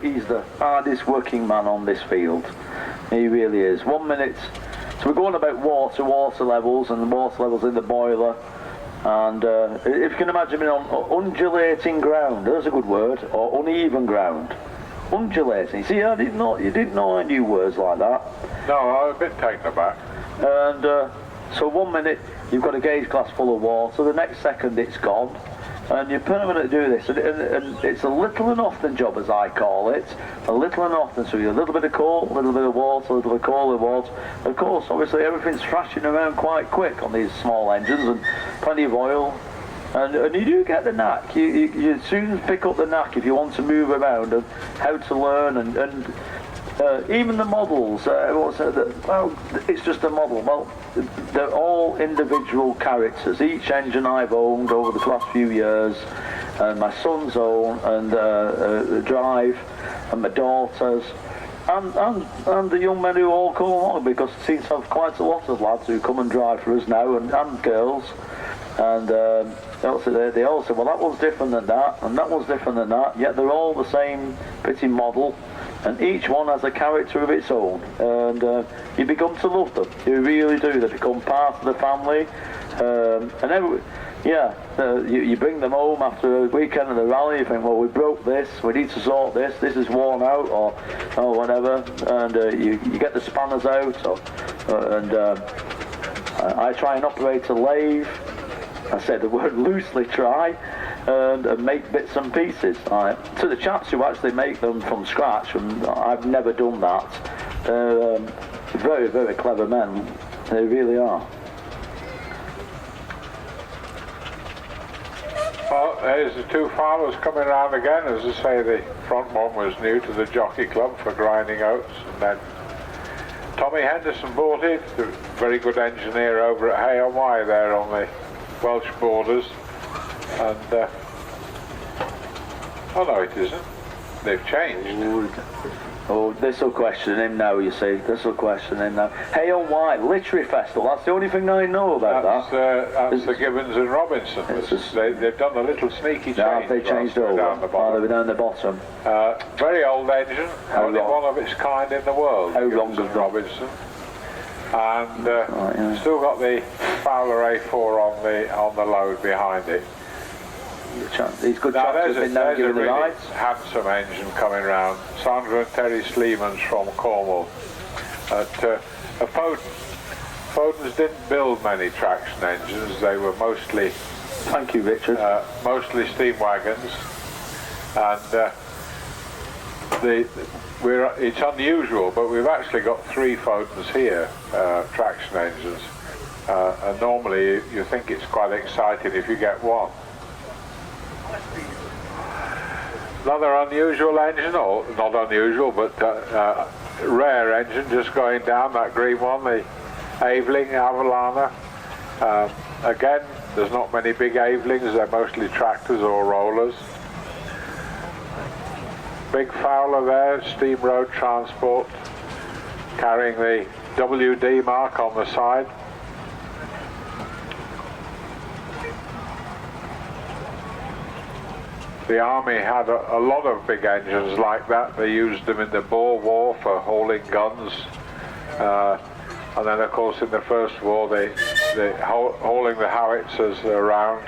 He's the hardest working man on this field. He really is. 1 minute. So we're going about water levels and the water levels in the boiler. And if you can imagine being on undulating ground, there's a good word, or uneven ground. Undulating. See, you didn't know I knew words like that. No, I was a bit taken aback. And so 1 minute you've got a gauge glass full of water, the next second it's gone. And you're permanent to do this, and it's a little and often job, as I call it. A little and often, so you're a little bit of coal, a little bit of water, a little bit of coal and water. Of course, obviously everything's thrashing around quite quick on these small engines, and plenty of oil. And you do get the knack. You soon pick up the knack if you want to move around and how to learn, and even the models. Well, it's just a model. Well, they're all individual characters. Each engine I've owned over the last few years, and my son's own, and drive, and my daughters, and the young men who all come along, because it seems to have quite a lot of lads who come and drive for us now, and girls, and they all say, well, that one's different than that, and that one's different than that, yet they're all the same pretty model. And each one has a character of its own, and you become to love them. You really do. They become part of the family, you bring them home after a weekend of the rally. You think, well, we broke this. We need to sort this. This is worn out, or whatever. And you get the spanners out, I try and operate a lathe. I say the word loosely, try. And make bits and pieces. To the chaps who actually make them from scratch, and I've never done that. They're very, very clever men. They really are. Well, there's the two farmers coming around again. As I say, the front one was new to the jockey club for grinding oats, and then Tommy Henderson Bulleid, the very good engineer over at Hay-on-Wye there on the Welsh borders. And oh no, it isn't. They've changed. Oh, this will question him now, you see. This will question him now. Hay-on-Wye Literary Festival. That's the only thing I know about that's the Gibbons and Robinson. They've done a little sneaky change. They changed over. Down the bottom. They were down the bottom. Very old engine. Only one of its kind in the world. How long ago? Robinson. And still got the Fowler A4 on the load behind it. These good chaps have been now given the rides. Handsome engine coming round. Sandra and Terry Sleemans from Cornwall. At Foden's didn't build many traction engines. They were mostly. Thank you, Richard. Mostly steam wagons, and it's unusual, but we've actually got 3 Fodens here, traction engines, and normally you think it's quite exciting if you get one. Another unusual engine, or not unusual, but rare engine just going down, that green one, the Aveling Avalana. Again, there's not many big Avelings, they're mostly tractors or rollers. Big Fowler there, Steam Road Transport, carrying the WD mark on the side. The Army had a lot of big engines like that. They used them in the Boer War for hauling guns. And then, of course, in the First War, they hauling the howitzers around.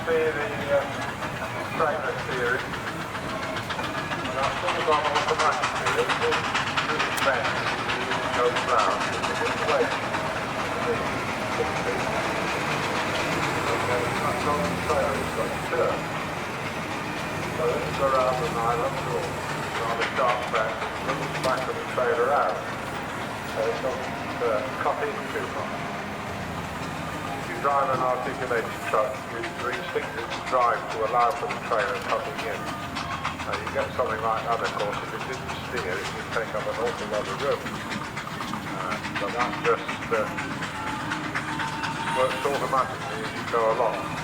see the trailer steering. That's all gone automatically. It really bends. It goes round. It's weight. Okay, that's on the trailer. It's got a turn. So this is around the nylon door. On the sharp bend, it moves the back of the trailer out. So it doesn't cut in too much. If you drive an articulated truck, your instinct is to drive to allow for the trailer cutting in. Now you get something like that, of course, if it didn't steer, it would take up an awful lot of room. But that just works automatically as you go along.